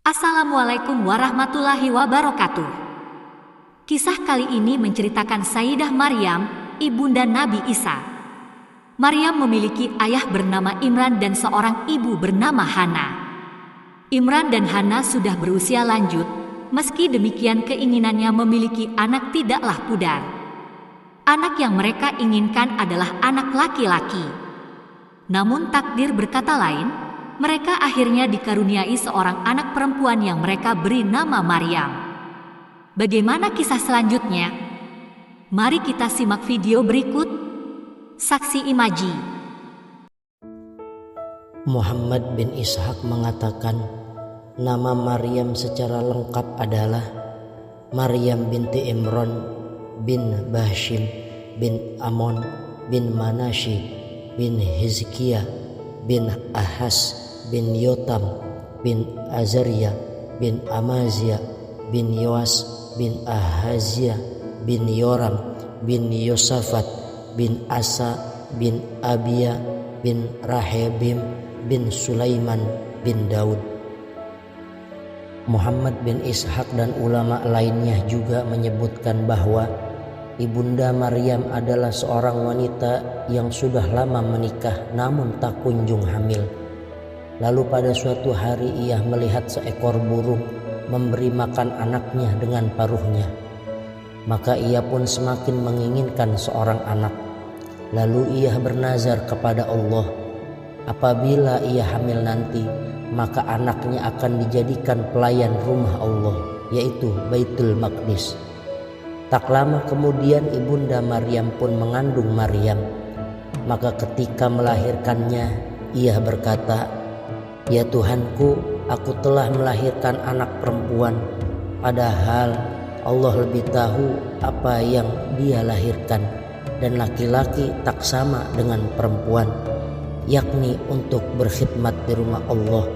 Assalamualaikum warahmatullahi wabarakatuh. Kisah kali ini menceritakan Sayyidah Maryam, ibunda Nabi Isa. Maryam memiliki ayah bernama Imran dan seorang ibu bernama Hana. Imran dan Hana sudah berusia lanjut, meski demikian keinginannya memiliki anak tidaklah pudar. Anak yang mereka inginkan adalah anak laki-laki. Namun takdir berkata lain, mereka akhirnya dikaruniai seorang anak perempuan yang mereka beri nama Maryam. Bagaimana kisah selanjutnya? Mari kita simak video berikut. Saksi Imaji. Muhammad bin Ishaq mengatakan, nama Maryam secara lengkap adalah Maryam binti Imran bin Bashim bin Amon bin Manashi bin Hizkiyah bin Ahas bin Yotam bin Azariah bin Amazia bin Yoas bin Ahazia bin Yoram bin Yosafat bin Asa bin Abia bin Rahebim bin Sulaiman bin Daud. Muhammad bin Ishaq dan ulama lainnya juga menyebutkan bahwa Ibunda Maryam adalah seorang wanita yang sudah lama menikah namun tak kunjung hamil. Lalu pada suatu hari ia melihat seekor burung memberi makan anaknya dengan paruhnya. Maka ia pun semakin menginginkan seorang anak. Lalu ia bernazar kepada Allah, apabila ia hamil nanti, maka anaknya akan dijadikan pelayan rumah Allah, yaitu Baitul Maqdis. Tak lama kemudian ibunda Maryam pun mengandung Maryam. Maka ketika melahirkannya, ia berkata, "Ya Tuhanku, aku telah melahirkan anak perempuan, padahal Allah lebih tahu apa yang dia lahirkan, dan laki-laki tak sama dengan perempuan, yakni untuk berkhidmat di rumah Allah.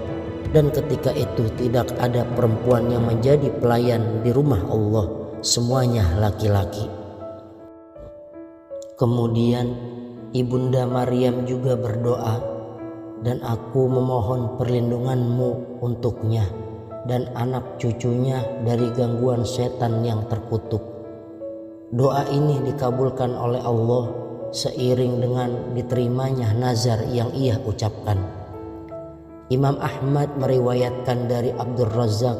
Dan ketika itu tidak ada perempuan yang menjadi pelayan di rumah Allah, semuanya laki-laki." Kemudian ibunda Maryam juga berdoa, "Dan aku memohon perlindunganmu untuknya dan anak cucunya dari gangguan setan yang terkutuk." Doa ini dikabulkan oleh Allah seiring dengan diterimanya nazar yang ia ucapkan. Imam Ahmad meriwayatkan dari Abdul Razak,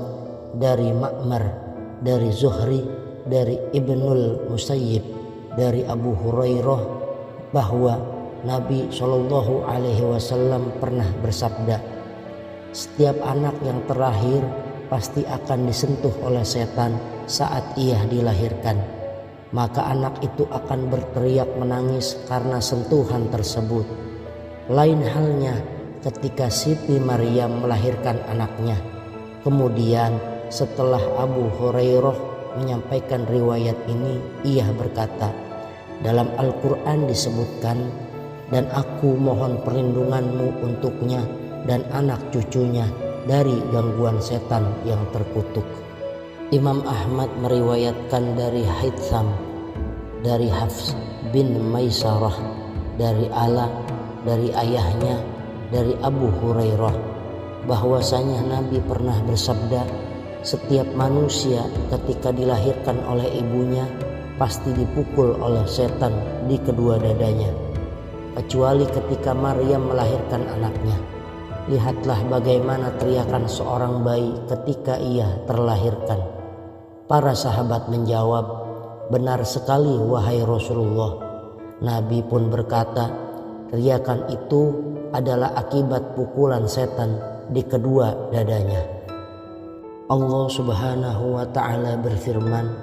dari Ma'mar, dari Zuhri, dari Ibnul Musayyib, dari Abu Hurairah bahwa Nabi Shallallahu Alaihi Wasallam pernah bersabda, "Setiap anak yang terlahir pasti akan disentuh oleh setan saat ia dilahirkan. Maka anak itu akan berteriak menangis karena sentuhan tersebut. Lain halnya ketika Siti Maryam melahirkan anaknya." Kemudian setelah Abu Hurairah menyampaikan riwayat ini, ia berkata, "Dalam Al-Quran disebutkan, dan aku mohon perlindunganmu untuknya dan anak cucunya dari gangguan setan yang terkutuk." Imam Ahmad meriwayatkan dari Haitham, dari Hafs bin Maisarah, dari Ala, dari ayahnya, dari Abu Hurairah, bahwasanya Nabi pernah bersabda, "Setiap manusia ketika dilahirkan oleh ibunya pasti dipukul oleh setan di kedua dadanya, kecuali ketika Maryam melahirkan anaknya. Lihatlah bagaimana teriakan seorang bayi ketika ia terlahirkan." Para sahabat menjawab, "Benar sekali wahai Rasulullah." Nabi pun berkata, "Teriakan itu adalah akibat pukulan setan di kedua dadanya." Allah Subhanahu wa ta'ala berfirman,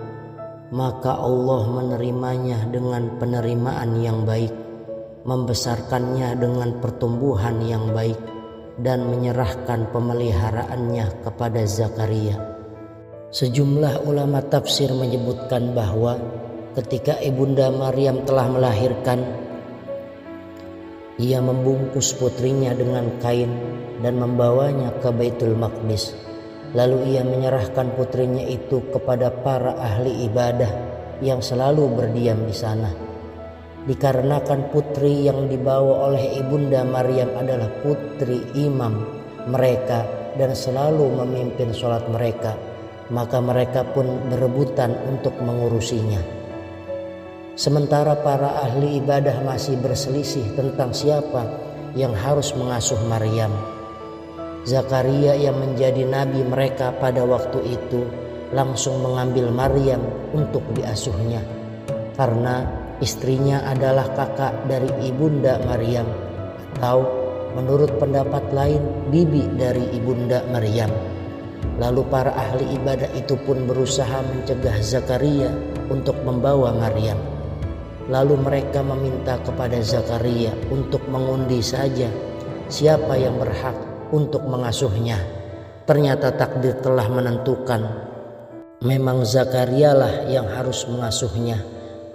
"Maka Allah menerimanya dengan penerimaan yang baik, membesarkannya dengan pertumbuhan yang baik, dan menyerahkan pemeliharaannya kepada Zakaria." Sejumlah ulama tafsir menyebutkan bahwa ketika ibunda Maryam telah melahirkan, ia membungkus putrinya dengan kain dan membawanya ke Baitul Maqdis. Lalu ia menyerahkan putrinya itu kepada para ahli ibadah yang selalu berdiam di sana. Dikarenakan putri yang dibawa oleh ibunda Maryam adalah putri imam mereka, dan selalu memimpin sholat mereka, maka mereka pun berebutan untuk mengurusinya. Sementara para ahli ibadah masih berselisih tentang siapa yang harus mengasuh Maryam. Zakaria yang menjadi nabi mereka pada waktu itu langsung mengambil Maryam untuk diasuhnya, karena istrinya adalah kakak dari ibunda Maryam, atau menurut pendapat lain bibi dari ibunda Maryam. Lalu para ahli ibadah itu pun berusaha mencegah Zakaria untuk membawa Maryam. Lalu mereka meminta kepada Zakaria untuk mengundi saja siapa yang berhak untuk mengasuhnya. Ternyata takdir telah menentukan memang Zakaria lah yang harus mengasuhnya,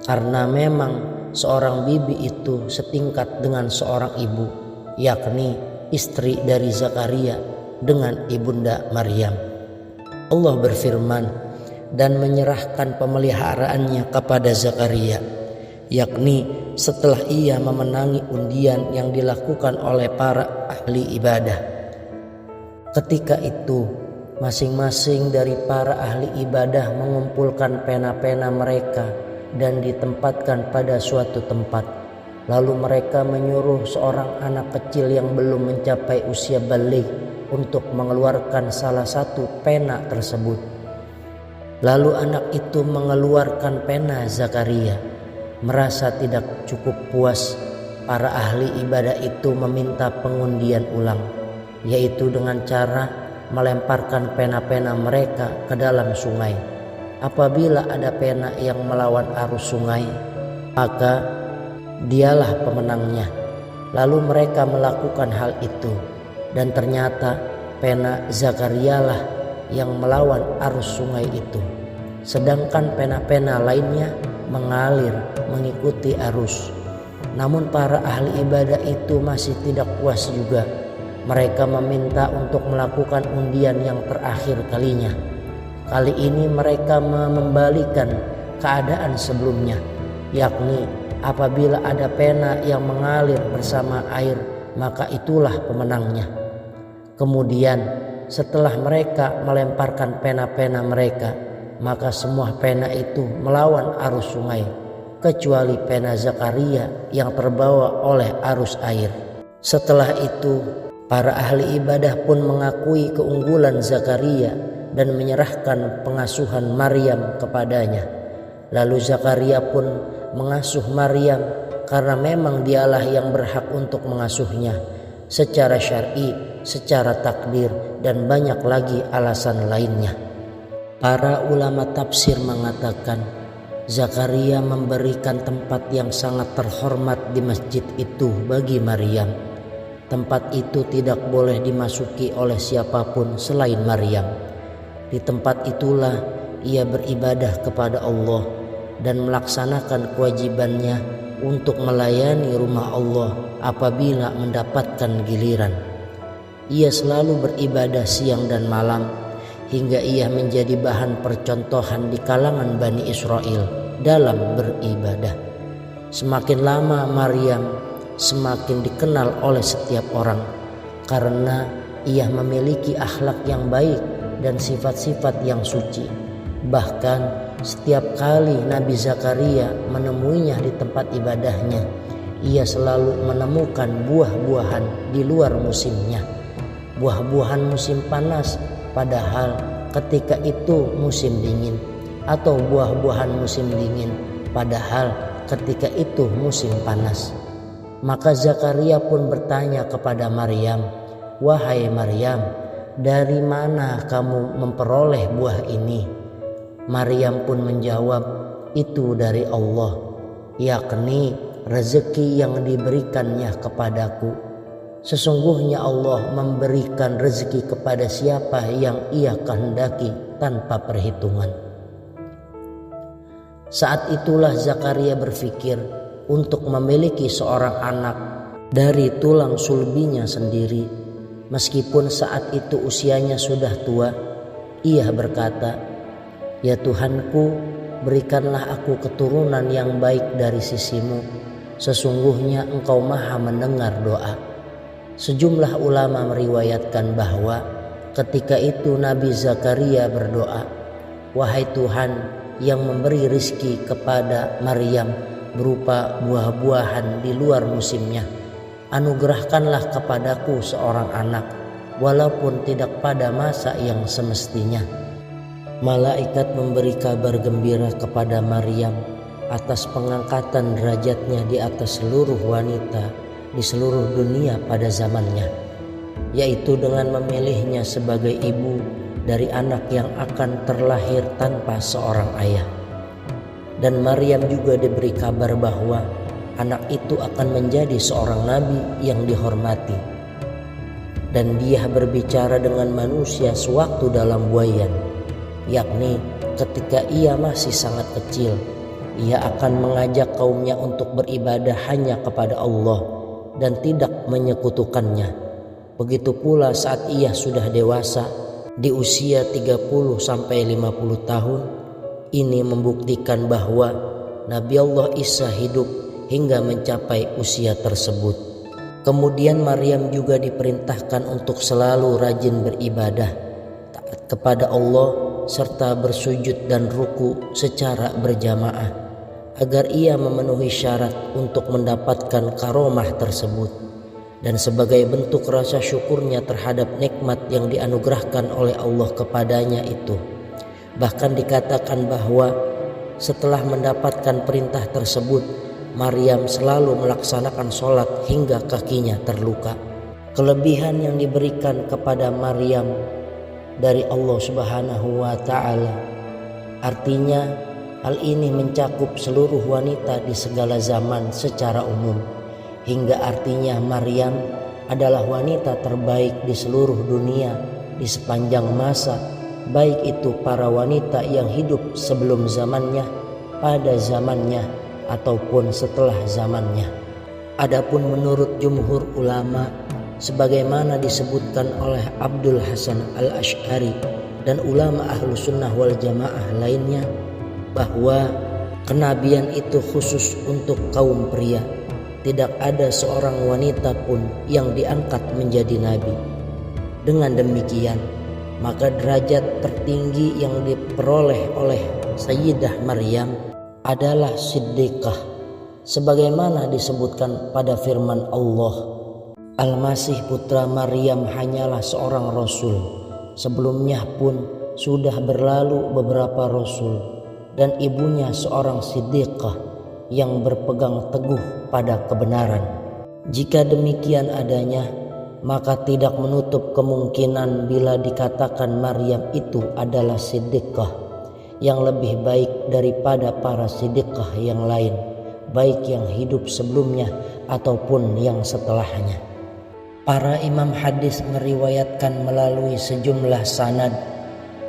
karena memang seorang bibi itu setingkat dengan seorang ibu, yakni istri dari Zakaria dengan ibunda Maryam. Allah berfirman dan menyerahkan pemeliharaannya kepada Zakaria, yakni setelah ia memenangi undian yang dilakukan oleh para ahli ibadah. Ketika itu masing-masing dari para ahli ibadah mengumpulkan pena-pena mereka dan ditempatkan pada suatu tempat. Lalu mereka menyuruh seorang anak kecil yang belum mencapai usia baligh untuk mengeluarkan salah satu pena tersebut. Lalu anak itu mengeluarkan pena Zakaria. Merasa tidak cukup puas, para ahli ibadah itu meminta pengundian ulang, yaitu dengan cara melemparkan pena-pena mereka ke dalam sungai. Apabila ada pena yang melawan arus sungai, maka dialah pemenangnya. Lalu mereka melakukan hal itu, dan ternyata pena Zakaria lah yang melawan arus sungai itu, sedangkan pena-pena lainnya mengalir mengikuti arus. Namun para ahli ibadah itu masih tidak puas juga. Mereka meminta untuk melakukan undian yang terakhir kalinya. Kali ini mereka membalikan keadaan sebelumnya, yakni apabila ada pena yang mengalir bersama air, maka itulah pemenangnya. Kemudian setelah mereka melemparkan pena-pena mereka, maka semua pena itu melawan arus sungai, kecuali pena Zakaria yang terbawa oleh arus air. Setelah itu para ahli ibadah pun mengakui keunggulan Zakaria dan menyerahkan pengasuhan Maryam kepadanya. Lalu Zakaria pun mengasuh Maryam karena memang dialah yang berhak untuk mengasuhnya secara syar'i, secara takdir, dan banyak lagi alasan lainnya. Para ulama tafsir mengatakan Zakaria memberikan tempat yang sangat terhormat di masjid itu bagi Maryam. Tempat itu tidak boleh dimasuki oleh siapapun selain Maryam. Di tempat itulah ia beribadah kepada Allah dan melaksanakan kewajibannya untuk melayani rumah Allah apabila mendapatkan giliran. Ia selalu beribadah siang dan malam, hingga ia menjadi bahan percontohan di kalangan Bani Israel dalam beribadah. Semakin lama Maryam semakin dikenal oleh setiap orang karena ia memiliki akhlak yang baik dan sifat-sifat yang suci. Bahkan setiap kali Nabi Zakaria menemuinya di tempat ibadahnya, ia selalu menemukan buah-buahan di luar musimnya, buah-buahan musim panas padahal ketika itu musim dingin, atau buah-buahan musim dingin padahal ketika itu musim panas. Maka Zakaria pun bertanya kepada Maryam, "Wahai Maryam, dari mana kamu memperoleh buah ini?" Maryam pun menjawab, "Itu dari Allah, yakni rezeki yang diberikannya kepadaku. Sesungguhnya Allah memberikan rezeki kepada siapa yang ia kehendaki tanpa perhitungan." Saat itulah Zakaria berpikir untuk memiliki seorang anak dari tulang sulbinya sendiri. Meskipun saat itu usianya sudah tua, ia berkata, "Ya Tuhanku, berikanlah aku keturunan yang baik dari sisimu. Sesungguhnya Engkau Maha mendengar doa." Sejumlah ulama meriwayatkan bahwa Ketika itu Nabi Zakaria berdoa, "Wahai Tuhan yang memberi rizki kepada Maryam berupa buah-buahan di luar musimnya, anugerahkanlah kepadaku seorang anak, walaupun tidak pada masa yang semestinya." Malaikat memberi kabar gembira kepada Maryam atas pengangkatan derajatnya di atas seluruh wanita di seluruh dunia pada zamannya, yaitu dengan memilihnya sebagai ibu dari anak yang akan terlahir tanpa seorang ayah. Dan Maryam juga diberi kabar bahwa anak itu akan menjadi seorang nabi yang dihormati. Dan dia berbicara dengan manusia sewaktu dalam buayan, yakni ketika ia masih sangat kecil. Ia akan mengajak kaumnya untuk beribadah hanya kepada Allah dan tidak menyekutukannya. Begitu pula saat ia sudah dewasa di usia 30-50 tahun. Ini membuktikan bahwa Nabi Allah Isa hidup hingga mencapai usia tersebut. Kemudian Maryam juga diperintahkan untuk selalu rajin beribadah, taat kepada Allah serta bersujud dan ruku secara berjamaah, agar ia memenuhi syarat untuk mendapatkan karomah tersebut. Dan sebagai bentuk rasa syukurnya terhadap nikmat yang dianugerahkan oleh Allah kepadanya itu, bahkan dikatakan bahwa setelah mendapatkan perintah tersebut, Maryam selalu melaksanakan sholat hingga kakinya terluka. Kelebihan yang diberikan kepada Maryam dari Allah Subhanahu wa Ta'ala, artinya hal ini mencakup seluruh wanita di segala zaman secara umum, hingga artinya Maryam adalah wanita terbaik di seluruh dunia di sepanjang masa, baik itu para wanita yang hidup sebelum zamannya, pada zamannya, ataupun setelah zamannya. Adapun menurut jumhur ulama, sebagaimana disebutkan oleh Abdul Hasan al-Asy'ari dan ulama ahlu sunnah wal jamaah lainnya, bahwa kenabian itu khusus untuk kaum pria. Tidak ada seorang wanita pun yang diangkat menjadi nabi. Dengan demikian, maka derajat tertinggi yang diperoleh oleh Sayyidah Maryam adalah siddiqah, sebagaimana disebutkan pada firman Allah, Al-Masih putra Maryam hanyalah seorang rasul. Sebelumnya pun sudah berlalu beberapa rasul, dan ibunya seorang siddiqah yang berpegang teguh pada kebenaran. Jika demikian adanya, maka tidak menutup kemungkinan bila dikatakan Maryam itu adalah siddiqah yang lebih baik daripada para siddiqah yang lain, baik yang hidup sebelumnya ataupun yang setelahnya. Para imam hadis meriwayatkan melalui sejumlah sanad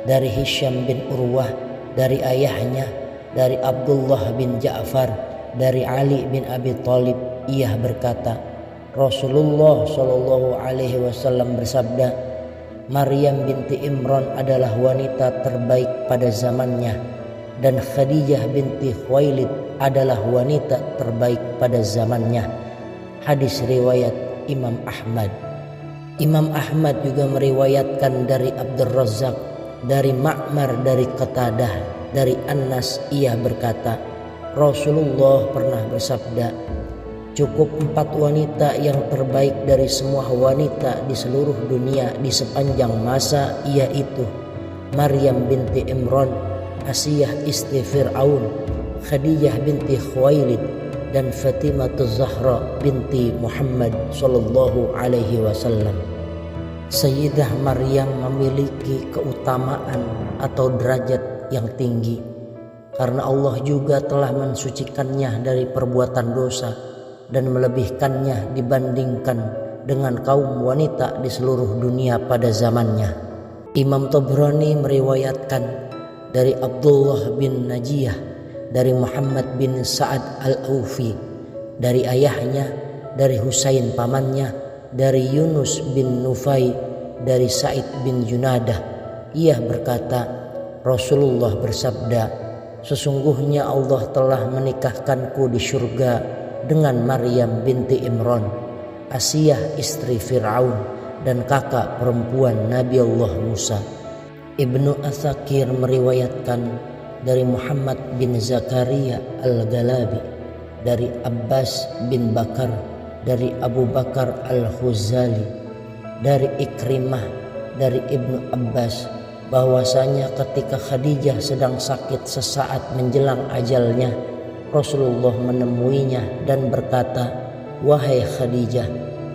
dari Hisham bin Urwah, dari ayahnya, dari Abdullah bin Ja'far, dari Ali bin Abi Thalib, ia berkata, Rasulullah Shallallahu Alaihi Wasallam bersabda, Maryam binti Imran adalah wanita terbaik pada zamannya, dan Khadijah binti Khuwailid adalah wanita terbaik pada zamannya. Hadis riwayat Imam Ahmad. Imam Ahmad juga meriwayatkan dari Abdul Razzaq, dari Ma'mar, dari Qatadah, dari Anas, ia berkata, Rasulullah pernah bersabda, cukup 4 wanita yang terbaik dari semua wanita di seluruh dunia di sepanjang masa, yaitu Maryam binti Imran, Asiyah istri Fir'aun, Khadijah binti Khuwailid, dan Fatimah Zahra binti Muhammad sallallahu alaihi wasallam. Sayyidah Maryam memiliki keutamaan atau derajat yang tinggi karena Allah juga telah mensucikannya dari perbuatan dosa dan melebihkannya dibandingkan dengan kaum wanita di seluruh dunia pada zamannya. Imam Tabrani meriwayatkan dari Abdullah bin Najiyah, dari Muhammad bin Sa'ad al-Aufi, dari ayahnya, dari Husain pamannya, dari Yunus bin Nufai, dari Sa'id bin Junadah, ia berkata, Rasulullah bersabda, sesungguhnya Allah telah menikahkanku di surga dengan Maryam binti Imran, Asiyah istri Fir'aun, dan kakak perempuan Nabi Allah Musa. Ibnu Atsakir meriwayatkan dari Muhammad bin Zakaria Al-Galabi, dari Abbas bin Bakar, dari Abu Bakar Al-Khuzali, dari Ikrimah, dari Ibnu Abbas, bahwasanya ketika Khadijah sedang sakit sesaat menjelang ajalnya, Rasulullah menemuinya dan berkata, "Wahai Khadijah,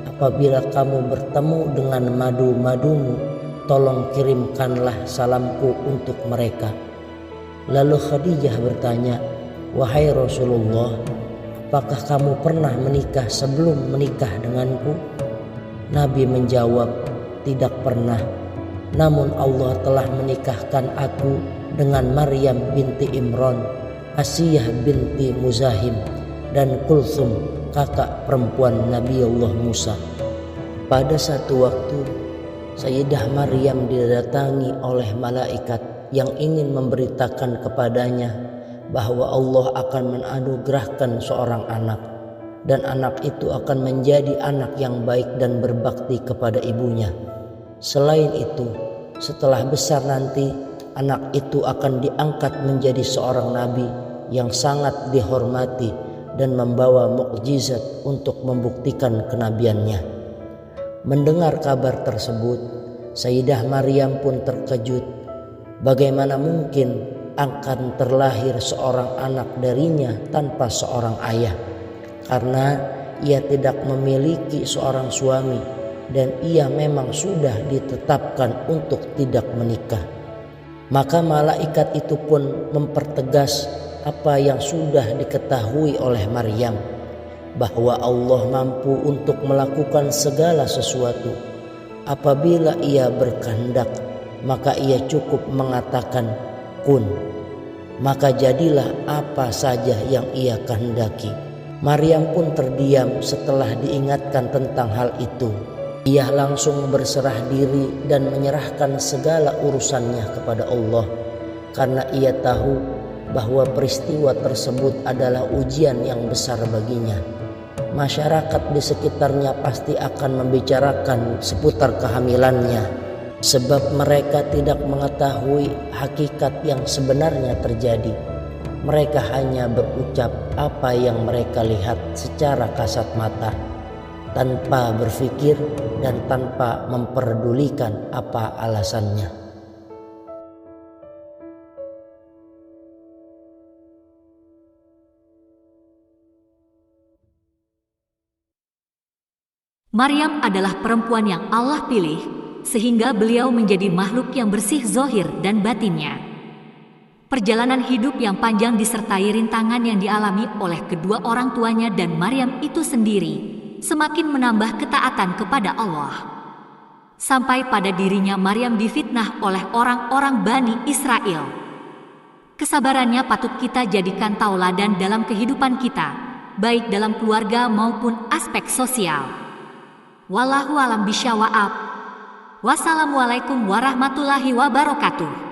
apabila kamu bertemu dengan madu-madumu, tolong kirimkanlah salamku untuk mereka." Lalu Khadijah bertanya, "Wahai Rasulullah, apakah kamu pernah menikah sebelum menikah denganku?" Nabi menjawab, "Tidak pernah. Namun Allah telah menikahkan aku dengan Maryam binti Imran, Asiyah binti Muzahim, dan Kulthum, kakak perempuan Nabi Allah Musa." Pada satu waktu, Sayyidah Maryam didatangi oleh malaikat yang ingin memberitakan kepadanya bahwa Allah akan menganugerahkan seorang anak, dan anak itu akan menjadi anak yang baik dan berbakti kepada ibunya. Selain itu, setelah besar nanti, anak itu akan diangkat menjadi seorang nabi yang sangat dihormati dan membawa mukjizat untuk membuktikan kenabiannya. Mendengar kabar tersebut, Sayyidah Maryam pun terkejut. Bagaimana mungkin akan terlahir seorang anak darinya tanpa seorang ayah? Karena ia tidak memiliki seorang suami dan ia memang sudah ditetapkan untuk tidak menikah. Maka malaikat itu pun mempertegas apa yang sudah diketahui oleh Maryam, bahwa Allah mampu untuk melakukan segala sesuatu. Apabila ia berkehendak, maka ia cukup mengatakan kun, maka jadilah apa saja yang ia kehendaki. Maryam pun terdiam setelah diingatkan tentang hal itu. Ia langsung berserah diri dan menyerahkan segala urusannya kepada Allah, karena ia tahu bahwa peristiwa tersebut adalah ujian yang besar baginya. Masyarakat di sekitarnya pasti akan membicarakan seputar kehamilannya, sebab mereka tidak mengetahui hakikat yang sebenarnya terjadi. Mereka hanya berucap apa yang mereka lihat secara kasat mata, tanpa berpikir dan tanpa memperdulikan apa alasannya. Maryam adalah perempuan yang Allah pilih, sehingga beliau menjadi makhluk yang bersih zahir dan batinnya. Perjalanan hidup yang panjang disertai rintangan yang dialami oleh kedua orang tuanya dan Maryam itu sendiri semakin menambah ketaatan kepada Allah. Sampai pada dirinya Maryam difitnah oleh orang-orang Bani Israel. Kesabarannya patut kita jadikan tauladan dalam kehidupan kita, baik dalam keluarga maupun aspek sosial. Wallahu a'lam bishawab. Wassalamualaikum warahmatullahi wabarakatuh.